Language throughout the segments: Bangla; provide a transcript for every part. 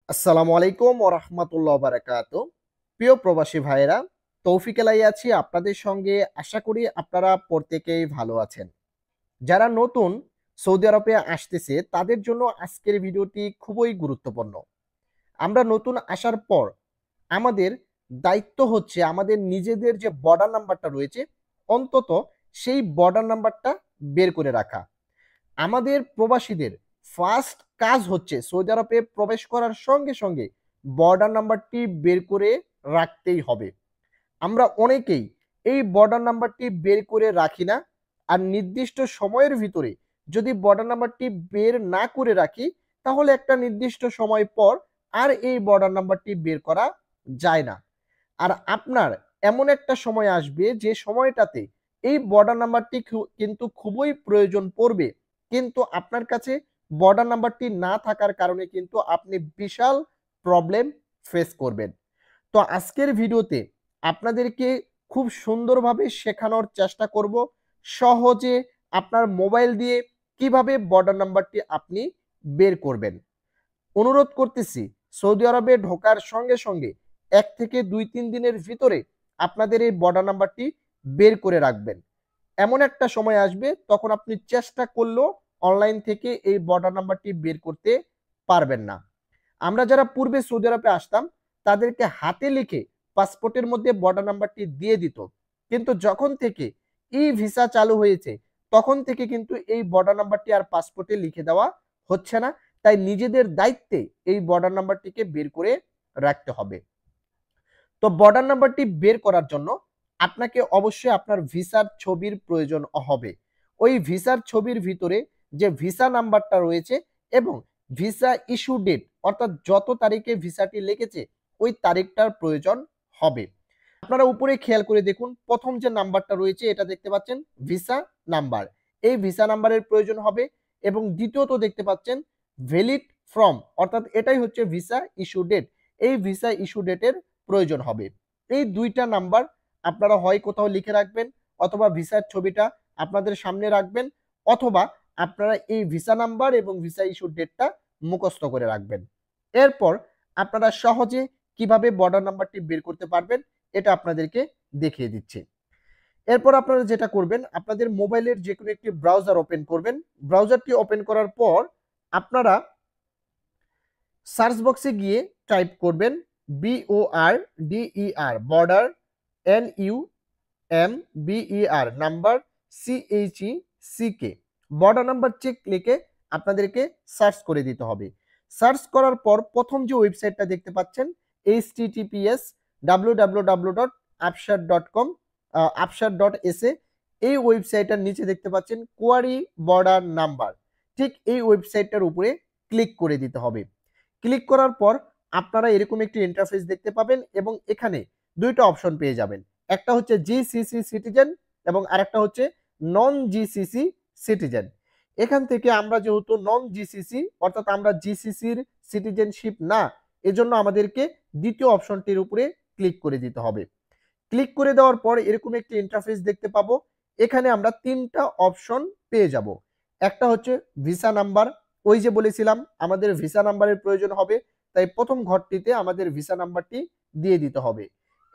আসসালামু আলাইকুম ওয়া রাহমাতুল্লাহি ওয়া বারাকাতুহু। প্রিয় প্রবাসী ভাইয়েরা, তৌফিক এলাই আছি আপনাদের সঙ্গে। আশা করি আপনারা প্রত্যেকেই ভালো আছেন। যারা নতুন সৌদি আরবে আসতেছে তাদের জন্য আজকের ভিডিওটি খুবই গুরুত্বপূর্ণ। আমরা নতুন আসার পর আমাদের দায়িত্ব হচ্ছে আমাদের নিজেদের যে বর্ডার নাম্বারটা রয়েছে অন্তত সেই বর্ডার নাম্বারটা বের করে রাখা। আমাদের প্রবাসীদের ফার্স্ট কাজ হচ্ছে সৌদি আরবে প্রবেশ করার সঙ্গে সঙ্গে বর্ডার নাম্বারটি বের করে রাখতেই হবে। আমরা অনেকেই এই বর্ডার নাম্বারটি বের করে রাখি না। আর নির্দিষ্ট সময়ের ভিতরে যদি বর্ডার নাম্বারটি বের না করে রাখি তাহলে একটা নির্দিষ্ট সময় পর আর এই বর্ডার নাম্বারটি বের করা যায় না। আর আপনার এমন একটা সময় আসবে যে সময়টাতে এই বর্ডার নাম্বারটি কিন্তু খুবই প্রয়োজন পড়বে, কিন্তু আপনার কাছে বর্ডার নাম্বারটি না থাকার কারণে কিন্তু আপনি বিশাল প্রবলেম ফেস করবেন। তো আজকের ভিডিওতে আপনাদেরকে খুব সুন্দরভাবে শেখানোর চেষ্টা করব সহজে আপনার মোবাইল দিয়ে কিভাবে বর্ডার নাম্বারটি আপনি বের করবেন। অনুরোধ করতেছি সৌদি আরবে ঢোকার সঙ্গে সঙ্গে ১ থেকে ২-৩ দিনের ভিতরে আপনাদের এই বর্ডার নাম্বারটি বের করে রাখবেন। এমন একটা সময় আসবে তখন আপনি চেষ্টা করলেও অনলাইন থেকে এই বর্ডার নাম্বারটি বের করতে পারবেন না। আমরা যারা পূর্বে সৌদি আরবে আসতাম তাদেরকে হাতে লিখে পাসপোর্টের মধ্যে বর্ডার নাম্বারটি দিয়ে দিত, কিন্তু যখন থেকে ই ভিসা চালু হয়েছে তখন থেকে কিন্তু এই বর্ডার নাম্বারটি আর পাসপোর্টে লিখে দেওয়া হচ্ছে না। তাই নিজেদের দায়িত্বে এই বর্ডার নাম্বারটিকে বের করে রাখতে হবে। তো বর্ডার নাম্বারটি বের করার জন্য আপনাকে অবশ্যই আপনার ভিসার ছবির প্রয়োজন হবে। ওই ভিসার ছবির ভিতরে যে ভিসা নাম্বারটা রয়েছে এবং ভিসা ইস্যু ডেট অর্থাৎ যত তারিখে ভিসাটি লেগেছে ওই তারিখটার প্রয়োজন হবে। আপনারা উপরে খেয়াল করে দেখুন, প্রথম যে নাম্বারটা রয়েছে এটা দেখতে পাচ্ছেন ভিসা নাম্বার। এই ভিসা নাম্বারের প্রয়োজন হবে এবং দ্বিতীয়ত দেখতে পাচ্ছেন ভ্যালিড ফর্ম অর্থাৎ এটাই হচ্ছে ভিসা ইস্যু ডেট। এই ভিসা ইস্যু ডেটের প্রয়োজন হবে। এই দুইটা নাম্বার আপনারা হয় কোথাও লিখে রাখবেন অথবা ভিসার ছবিটা আপনাদের সামনে রাখবেন অথবা আপনারা এই ভিসা নাম্বার এবং ভিসা ইস্যু ডেটটা মুখস্থ করে রাখবেন। এরপর আপনারা সহজে কিভাবে বর্ডার নাম্বারটি বের করতে পারবেন এটা আপনাদেরকে দেখিয়ে দিচ্ছি। এরপর আপনারা যেটা করবেন আপনাদের মোবাইলের যে কোনো একটি ব্রাউজার ওপেন করবেন। ব্রাউজারটি ওপেন করার পর আপনারা সার্চ বক্সে গিয়ে টাইপ করবেন BORDER border NUMBER number CHECK border number check লিখে আপনাদেরকে সার্চ করে দিতে হবে। সার্চ করার পর প্রথম যে ওয়েবসাইটটা দেখতে পাচ্ছেন https://www.abshar.com abshar.sa এই ওয়েবসাইটের নিচে দেখতে পাচ্ছেন কোয়ারি বর্ডার নাম্বার। ঠিক এই ওয়েবসাইটটার উপরে ক্লিক করে দিতে হবে। ক্লিক করার পর আপনারা এরকম একটি ইন্টারফেস দেখতে পাবেন এবং এখানে দুইটা অপশন পেয়ে যাবেন। একটা হচ্ছে জিসিসি সিটিজেন এবং আরেকটা হচ্ছে নন জিসিসি সিটিজেন। এখান থেকে আমরা যেহেতু নন জিসিসি অর্থাৎ আমরা জিসিসির সিটিজেনশিপ না, এজন্য আমাদেরকে দ্বিতীয় অপশনটির উপরে ক্লিক করে দিতে হবে। ক্লিক করে দেওয়ার পর এরকম একটি ইন্টারফেস দেখতে পাবো। এখানে আমরা তিনটা অপশন পেয়ে যাব। একটা হচ্ছে ভিসা নাম্বার, ওই যে বলেছিলাম আমাদের ভিসা নাম্বারের প্রয়োজন হবে, তাই প্রথম ঘরটিতে আমাদের ভিসা নাম্বারটি দিয়ে দিতে হবে।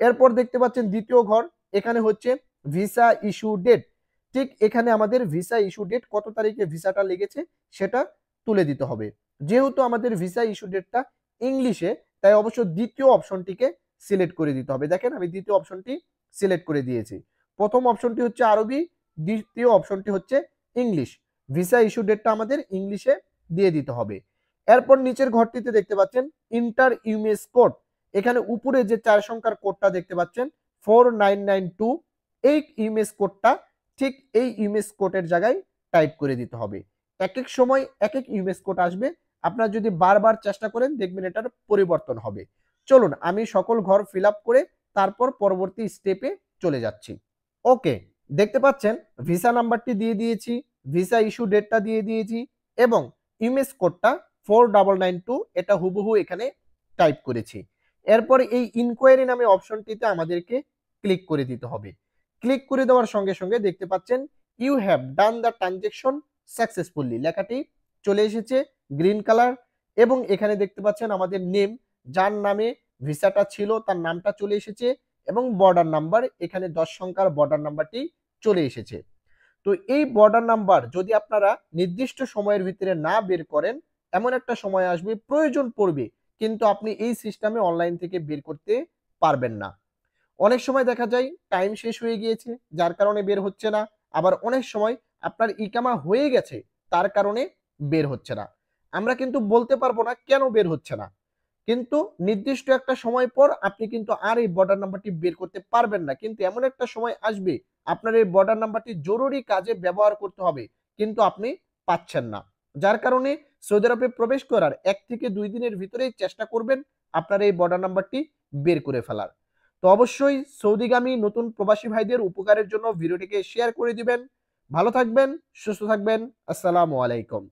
এরপর দেখতে পাচ্ছেন দ্বিতীয় ঘর, এখানে হচ্ছে ভিসা ইস্যু ডেট। ঠিক এখানে আমাদের ভিসা ইস্যু ডেট কত তারিখে ভিসাটা লেগেছে সেটা তুলে দিতে হবে। যেহেতু আমাদের ভিসা ইস্যু ডেটটা ইংলিশে তাই অবশ্য দ্বিতীয় অপশনটিকে সিলেক্ট করে দিতে হবে। দেখেন আমি দ্বিতীয় অপশনটি সিলেক্ট করে দিয়েছি। প্রথম অপশনটি হচ্ছে আরবি, দ্বিতীয় অপশনটি হচ্ছে ইংলিশ। ভিসা ইস্যু ডেটটা আমাদের ইংলিশে দিয়ে দিতে হবে। এরপর নিচের ঘরটিতে দেখতে পাচ্ছেন ইন্টার ইউএস কোড। এখানে উপরে যে 4 সংখ্যার কোডটা দেখতে পাচ্ছেন 4992, এই ইউএস কোডটা ঠিক এই ইউএস কোডের জায়গায় টাইপ করে দিতে হবে। এক এক সময় এক এক ইউএস কোড আসবে, আপনারা যদি বারবার চেষ্টা করেন দেখবেন এটার পরিবর্তন হবে। চলুন আমি সকল ঘর ফিল আপ করে তারপর পরবর্তী স্টেপে চলে যাচ্ছি। ওকে, দেখতে পাচ্ছেন ভিসা নাম্বারটি দিয়ে দিয়েছি, ভিসা ইস্যু ডেটটা দিয়ে দিয়েছি এবং ইউএস কোডটা 4992 এটা হুবহু এখানে টাইপ করেছি। এরপর এই ইনকোয়ারি নামে অপশনটিতে আমাদেরকে ক্লিক করে দিতে হবে। ক্লিক করে দেওয়ার সঙ্গে সঙ্গে দেখতে পাচ্ছেন you have done the transaction successfully লেখাটি চলে এসেছে গ্রিন কালার। এবং এখানে দেখতে পাচ্ছেন আমাদের নেম, যার নামে ভিসাটা ছিল তার নামটা চলে এসেছে এবং বর্ডার নাম্বার, এখানে 10 সংখ্যার বর্ডার নাম্বারটি চলে এসেছে। তো এই বর্ডার নাম্বার যদি আপনারা নির্দিষ্ট সময়ের ভিতরে না বের করেন, এমন একটা সময় আসবে প্রয়োজন পড়বে, কিন্তু আপনি এই সিস্টেমে অনলাইন থেকে বের করতে পারবেন না। অনেক সময় দেখা যায় টাইম শেষ হয়ে গিয়েছে, যার কারণে বের হচ্ছে না। আবার অনেক সময় আপনার ইকামা হয়ে গেছে, তার কারণে বের হচ্ছে না। আমরা কিন্তু বলতে পারবো না কেন বের হচ্ছে না। কিন্তু নির্দিষ্ট একটা সময় পর আপনি কিন্তু আর এই বর্ডার নাম্বারটি বের করতে পারবেন না। কিন্তু এমন একটা সময় আসবে আপনার এই বর্ডার নাম্বারটি জরুরি কাজে ব্যবহার করতে হবে, কিন্তু আপনি পাচ্ছেন না। যার কারণে সৌদি আরবে প্রবেশ করার ১ থেকে ২ দিনের ভিতরেই চেষ্টা করবেন আপনার এই বর্ডার নাম্বারটি বের করে ফেলার। তো অবশ্যই সৌদিগামী নতুন প্রবাসী ভাইদের উপকারের জন্য ভিডিওটিকে শেয়ার করে দিবেন। ভালো থাকবেন, সুস্থ থাকবেন। আসসালামু আলাইকুম।